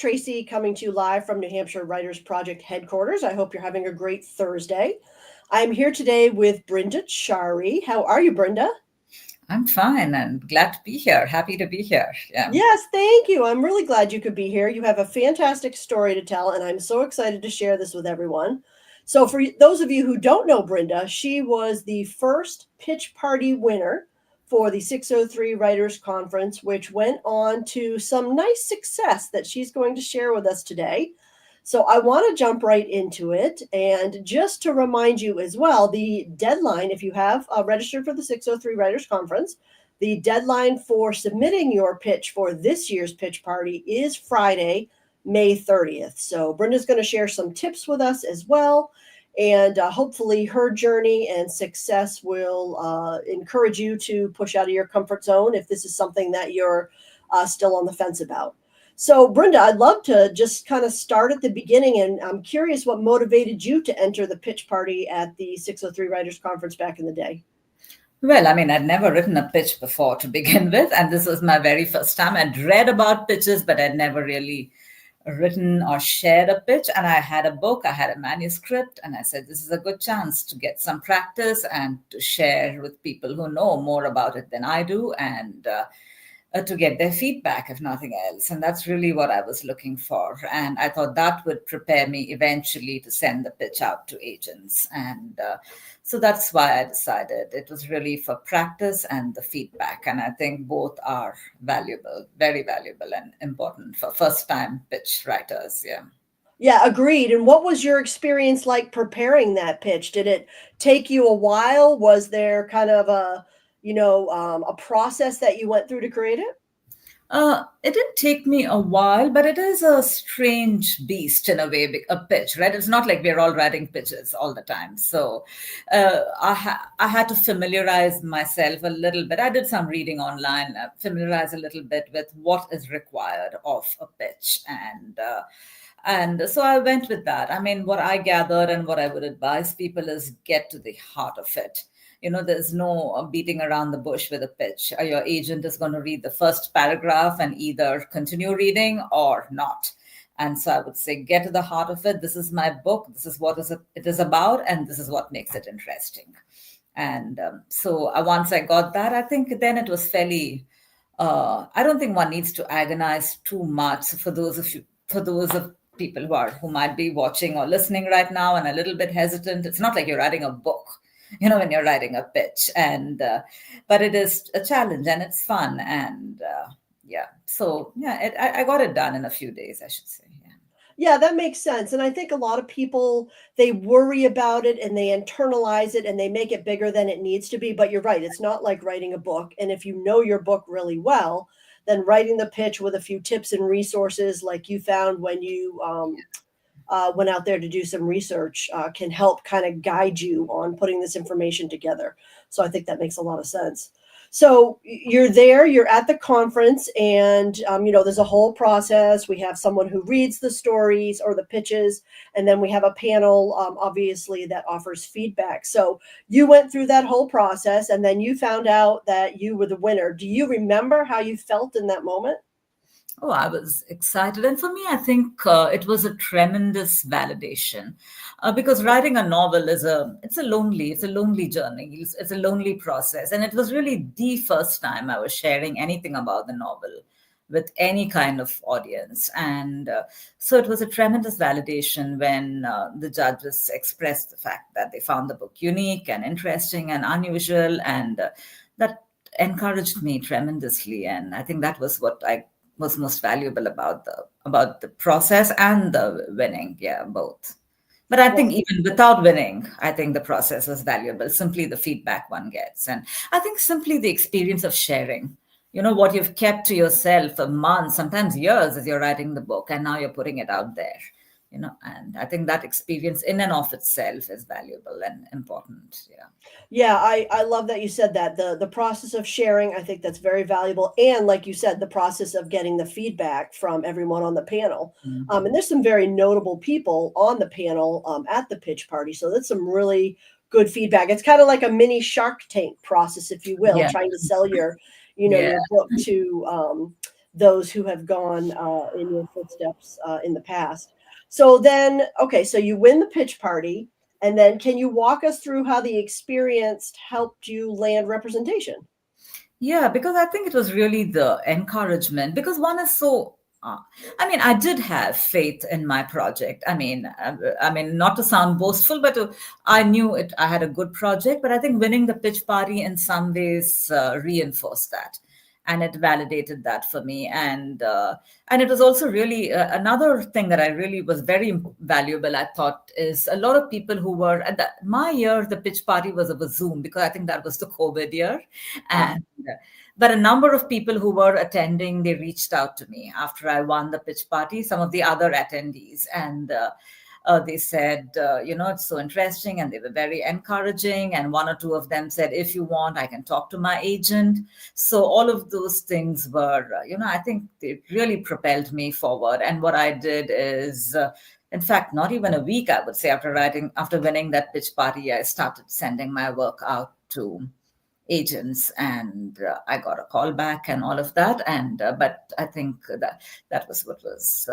Tracy coming to you live from New Hampshire Writers Project headquarters. I hope you're having a great Thursday. I'm here today with Brinda Charry. How are you, Brinda? I'm fine and glad to be here. Happy to be here. Yeah. Yes, thank you. I'm really glad you could be here. You have a fantastic story to tell, and I'm so excited to share this with everyone. So, for those of you who don't know Brinda, she was the first pitch party winner for the 603 Writers Conference, which went on to some nice success that she's going to share with us today. So, I want to jump right into it. And just to remind you as well, the deadline, if you have registered for the 603 Writers Conference, the deadline for submitting your pitch for this year's pitch party is Friday, May 30th. So Brinda's going to share some tips with us as well. And hopefully her journey and success will encourage you to push out of your comfort zone if this is something that you're still on the fence about. So Brinda, I'd love to just kind of start at the beginning. And I'm curious what motivated you to enter the pitch party at the 603 Writers Conference back in the day. Well, I mean, I'd never written a pitch before to begin with, and this was my very first time. I'd read about pitches, but I'd never really written or shared a pitch. And I had a book, I had a manuscript, and I said, this is a good chance to get some practice and to share with people who know more about it than I do, and to get their feedback, if nothing else. And that's really what I was looking for. And I thought that would prepare me eventually to send the pitch out to agents. And so that's why I decided it was really for practice and the feedback. And I think both are valuable, very valuable and important for first-time pitch writers. Yeah. Yeah, agreed. And what was your experience like preparing that pitch? Did it take you a while? Was there kind of a process that you went through to create it? It did take me a while, but it is a strange beast in a way, a pitch, right? It's not like we're all writing pitches all the time. So I had to familiarize myself a little bit. I did some reading online, familiarize a little bit with what is required of a pitch. And so I went with that. I mean, what I gathered and what I would advise people is get to the heart of it. There's no beating around the bush with a pitch. Your agent is going to read the first paragraph and either continue reading or not. And so I would say, get to the heart of it. This is my book. This is what it is about. And this is what makes it interesting. And so once I got that, I think then it was fairly, I don't think one needs to agonize too much for those of people who might be watching or listening right now and a little bit hesitant. It's not like you're writing a book, when you're writing a pitch, and but it is a challenge and it's fun, and I got it done in a few days, I should say. Yeah, that makes sense. And I think a lot of people, they worry about it and they internalize it and they make it bigger than it needs to be. But you're right, it's not like writing a book. And if you know your book really well, then writing the pitch with a few tips and resources like you found when you went out there to do some research can help kind of guide you on putting this information together. So I think that makes a lot of sense. So you're there, you're at the conference, and there's a whole process. We have someone who reads the stories or the pitches, and then we have a panel, obviously, that offers feedback. So you went through that whole process, and then you found out that you were the winner. Do you remember how you felt in that moment? Oh, I was excited. And for me, I think it was a tremendous validation because writing a novel it's a lonely journey. It's a lonely process. And it was really the first time I was sharing anything about the novel with any kind of audience. And so it was a tremendous validation when the judges expressed the fact that they found the book unique and interesting and unusual. And that encouraged me tremendously. And I think that was what I was most valuable about the process and the winning. Yeah, both. But I think even without winning, I think the process was valuable, simply the feedback one gets. And I think simply the experience of sharing, what you've kept to yourself for months, sometimes years as you're writing the book, and now you're putting it out there. And I think that experience in and of itself is valuable and important. Yeah. Yeah, I love that you said that. The process of sharing, I think that's very valuable. And like you said, the process of getting the feedback from everyone on the panel. Mm-hmm. And there's some very notable people on the panel at the pitch party. So that's some really good feedback. It's kind of like a mini Shark Tank process, if you will, trying to sell your book to those who have gone in your footsteps in the past. So then, okay, so you win the pitch party, and then can you walk us through how the experience helped you land representation? Yeah, because I think it was really the encouragement. Because one is so, I mean, I did have faith in my project. I mean, not to sound boastful, but I knew it. I had a good project. But I think winning the pitch party in some ways reinforced that, and it validated that for me. And it was also really another thing that I really was very valuable. I thought is a lot of people who were at my year, the pitch party was over Zoom because I think that was the COVID year, Ah, and but a number of people who were attending, they reached out to me after I won the pitch party, some of the other attendees, and they said, it's so interesting, and they were very encouraging. And one or two of them said, if you want, I can talk to my agent. So all of those things were, I think they really propelled me forward. And what I did is, in fact, not even a week, I would say, after winning that pitch party, I started sending my work out to agents, and I got a call back and all of that. And but I think that was what was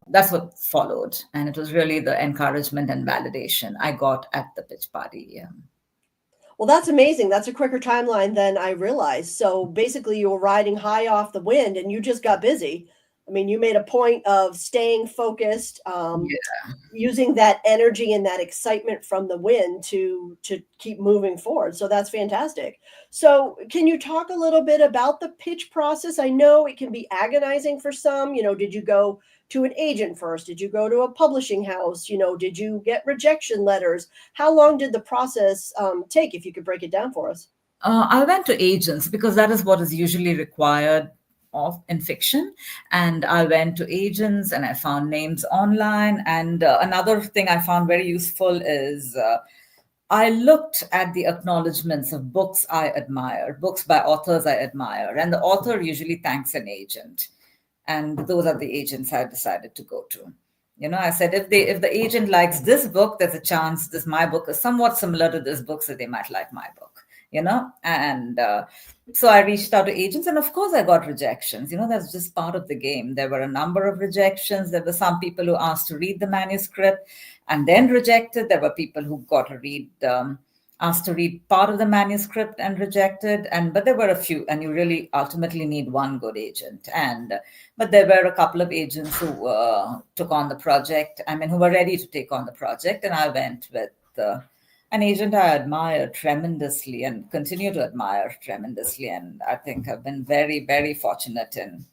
that's what followed, and it was really the encouragement and validation I got at the pitch party. Yeah. well, that's amazing. That's a quicker timeline than I realized. So basically, you were riding high off the wind and you just got busy. I mean, you made a point of staying focused, using that energy and that excitement from the win to keep moving forward. So that's fantastic. So can you talk a little bit about the pitch process? I know it can be agonizing for some. Did you go to an agent first? Did you go to a publishing house? Did you get rejection letters? How long did the process take, if you could break it down for us? I went to agents because that is what is usually required of in fiction. And I went to agents and I found names online. And another thing I found very useful is I looked at the acknowledgments of books I admire, books by authors I admire, and the author usually thanks an agent. And those are the agents I decided to go to. I said if the agent likes this book, there's a chance this my book is somewhat similar to this book, so they might like my book. And so I reached out to agents, and of course I got rejections. That's just part of the game. There were a number of rejections. There were some people who asked to read the manuscript and then rejected. There were people who got to read asked to read part of the manuscript and rejected, but there were a few, and you really ultimately need one good agent. But there were a couple of agents who took on the project, who were ready to take on the project, and I went with an agent I admire tremendously and continue to admire tremendously. And I think I've been very, very fortunate in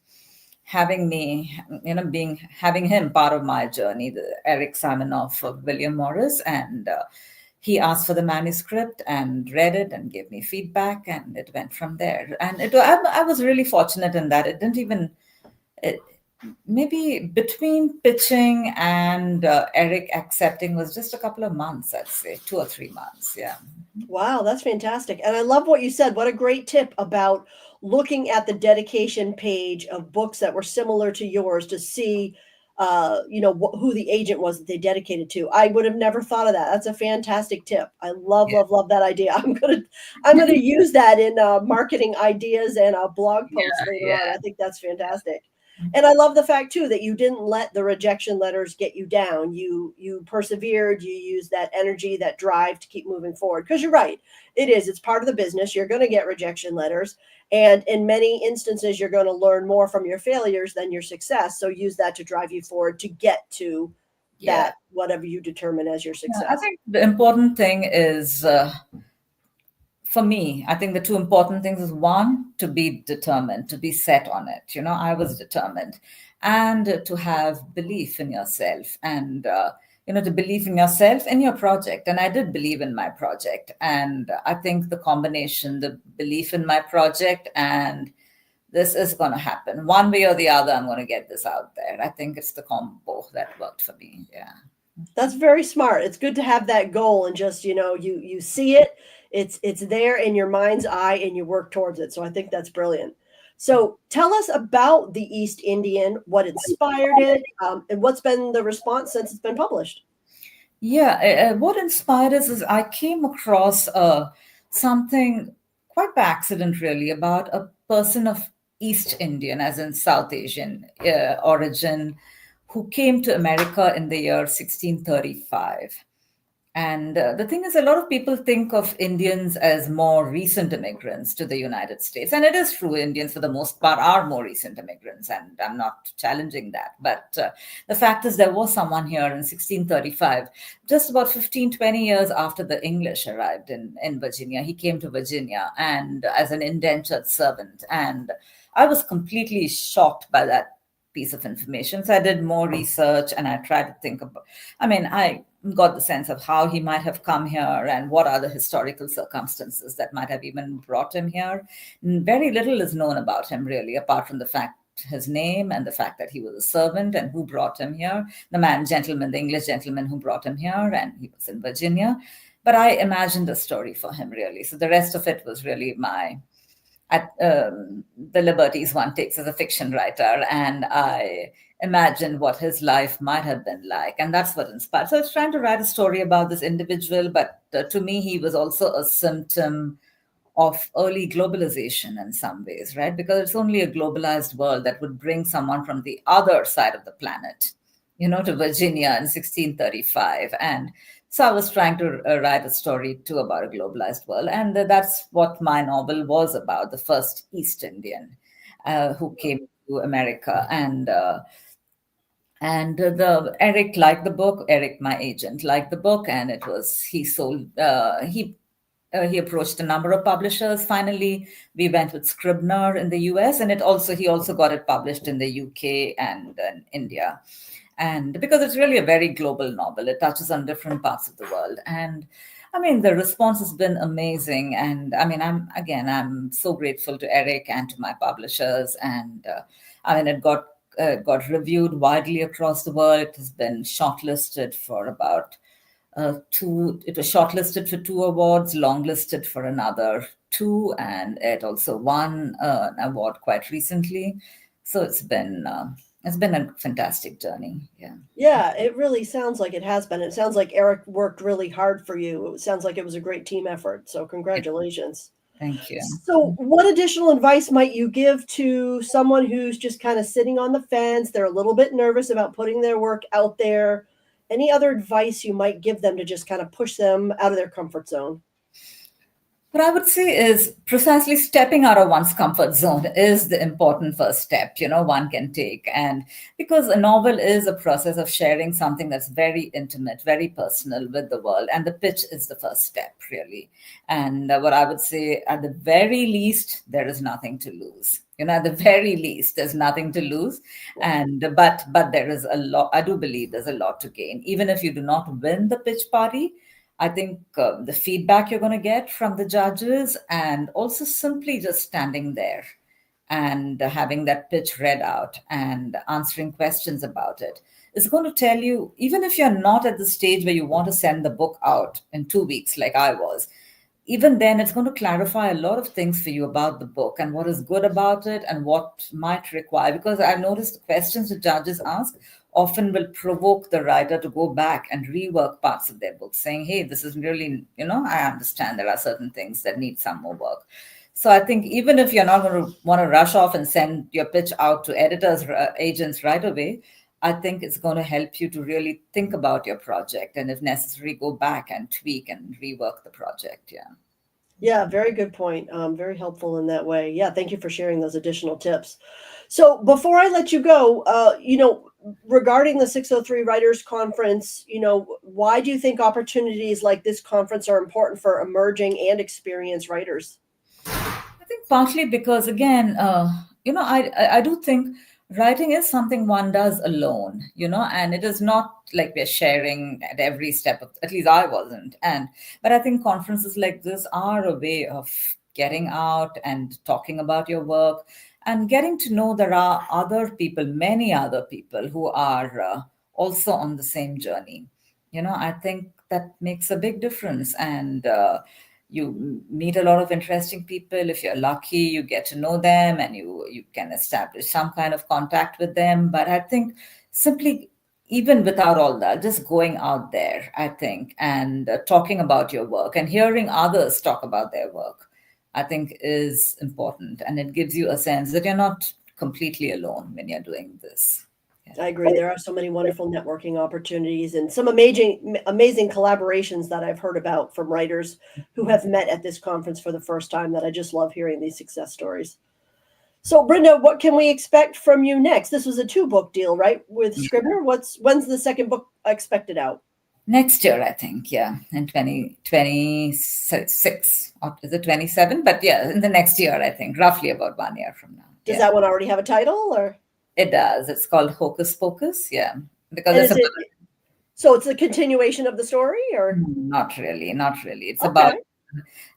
having having him part of my journey, the Eric Siminoff of William Morris. And he asked for the manuscript and read it and gave me feedback, and it went from there. And I was really fortunate in that it didn't even, maybe between pitching and Eric accepting was just a couple of months, I'd say 2 or 3 months. Yeah. Wow, that's fantastic. And I love what you said. What a great tip about looking at the dedication page of books that were similar to yours to see who the agent was that they dedicated to. I would have never thought of that. That's a fantastic tip. I love, Yeah. love, love that idea. I'm gonna use that in marketing ideas and blog posts later on. I think that's fantastic. And I love the fact too that you didn't let the rejection letters get you down. You persevered. You used that energy, that drive to keep moving forward. Because you're right, it's part of the business. You're going to get rejection letters, and in many instances, you're going to learn more from your failures than your success. So use that to drive you forward to get to that whatever you determine as your success. I think the important thing is. For me, I think the two important things is one, to be determined, to be set on it. I was determined, and to have belief in yourself, and to believe in yourself and your project. And I did believe in my project, and I think the combination, the belief in my project, and this is going to happen one way or the other. I'm going to get this out there. I think it's the combo that worked for me. Yeah. That's very smart. It's good to have that goal and just, you see it, it's there in your mind's eye and you work towards it. So I think that's brilliant. So tell us about the East Indian, what inspired it, and what's been the response since it's been published. Yeah, what inspired us is I came across something quite by accident, really, about a person of East Indian, as in South Asian origin, who came to America in the year 1635. And the thing is, a lot of people think of Indians as more recent immigrants to the United States. And it is true, Indians, for the most part, are more recent immigrants. And I'm not challenging that. But the fact is, there was someone here in 1635, just about 15, 20 years after the English arrived in Virginia. He came to Virginia and as an indentured servant. And I was completely shocked by that piece of information. So I did more research and I tried to think about, I got the sense of how he might have come here and what are the historical circumstances that might have even brought him here. Very little is known about him, really, apart from the fact his name and the fact that he was a servant and who brought him here, the English gentleman who brought him here, and he was in Virginia. But I imagined a story for him, really. So the rest of it was really the liberties one takes as a fiction writer, and I imagined what his life might have been like, and that's what inspired. So I was trying to write a story about this individual, but to me, he was also a symptom of early globalization in some ways, right? Because it's only a globalized world that would bring someone from the other side of the planet, to Virginia in 1635. And so I was trying to write a story too about a globalized world. And that's what my novel was about, the first East Indian who came to America. And Eric liked the book. Eric, my agent, liked the book, and he approached a number of publishers. Finally, we went with Scribner in the US, and he also got it published in the UK and in India. And because it's really a very global novel, it touches on different parts of the world. And the response has been amazing. And I'm so grateful to Eric and to my publishers. And it got reviewed widely across the world. It has been shortlisted for about it was shortlisted for 2 awards, longlisted for another 2, and it also won an award quite recently. So it's been a fantastic journey. Yeah, it really sounds like it has been. It sounds like Eric worked really hard for you. It sounds like it was a great team effort. So congratulations. Thank you. So what additional advice might you give to someone who's just kind of sitting on the fence? They're a little bit nervous about putting their work out there. Any other advice you might give them to just kind of push them out of their comfort zone? What I would say is precisely stepping out of one's comfort zone is the important first step, one can take. And because a novel is a process of sharing something that's very intimate, very personal with the world. And the pitch is the first step, really. And what I would say, at the very least, there is nothing to lose. At the very least, there's nothing to lose. But there is a lot. I do believe there's a lot to gain. Even if you do not win the pitch party, I think the feedback you're going to get from the judges, and also simply just standing there and having that pitch read out and answering questions about it is going to tell you, even if you're not at the stage where you want to send the book out in 2 weeks like I was, even then it's going to clarify a lot of things for you about the book and what is good about it and what might require. Because I've noticed the questions the judges ask often will provoke the writer to go back and rework parts of their book, saying, hey, this is really, I understand there are certain things that need some more work. So I think even if you're not going to want to rush off and send your pitch out to editors, agents right away, I think it's going to help you to really think about your project. And if necessary, go back and tweak and rework the project. Yeah. Yeah, very good point. Very helpful in that way. Yeah, thank you for sharing those additional tips. So before I let you go, regarding the 603 Writers Conference, why do you think opportunities like this conference are important for emerging and experienced writers? I think partly because, again, I do think writing is something one does alone, and it is not like we're sharing at every step of, at least I wasn't. But I think conferences like this are a way of getting out and talking about your work and getting to know there are other people, many other people who are also on the same journey. I think that makes a big difference. And you meet a lot of interesting people. If you're lucky, you get to know them and you can establish some kind of contact with them. But I think simply, even without all that, just going out there, I think, and talking about your work and hearing others talk about their work, I think is important. And it gives you a sense that you're not completely alone when you're doing this. I agree. There are so many wonderful networking opportunities and some amazing collaborations that I've heard about from writers who have met at this conference for the first time that I just love hearing these success stories. So, Brinda, what can we expect from you next? This was a 2-book deal, right, with Scribner? When's the second book expected out? Next year, I think, yeah, in 2026, or is it 27? But yeah, in the next year, I think, roughly about 1 year from now. Does that one already have a title, or? It does. It's called Hocus Pocus, yeah, because And so it's a continuation of the story, or? Not really. It's about,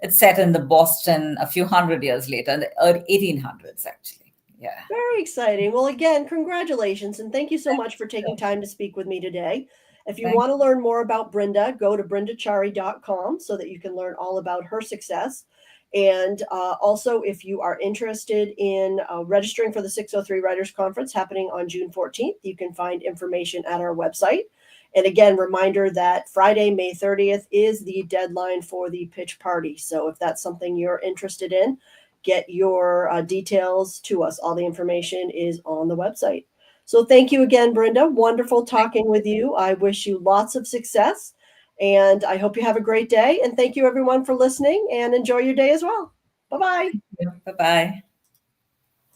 it's set in the Boston a few hundred years later, in the 1800s, actually. Yeah. Very exciting. Well, again, congratulations, and thank you so much for taking time to speak with me today. If you want to learn more about Brinda, go to brindacharry.com so that you can learn all about her success. And also, if you are interested in registering for the 603 Writers Conference happening on June 14th, you can find information at our website. And again, reminder that Friday, May 30th is the deadline for the pitch party. So if that's something you're interested in, get your details to us. All the information is on the website. So thank you again, Brinda. Wonderful talking with you. I wish you lots of success, and I hope you have a great day. And thank you, everyone, for listening, and enjoy your day as well. Bye-bye. Bye-bye.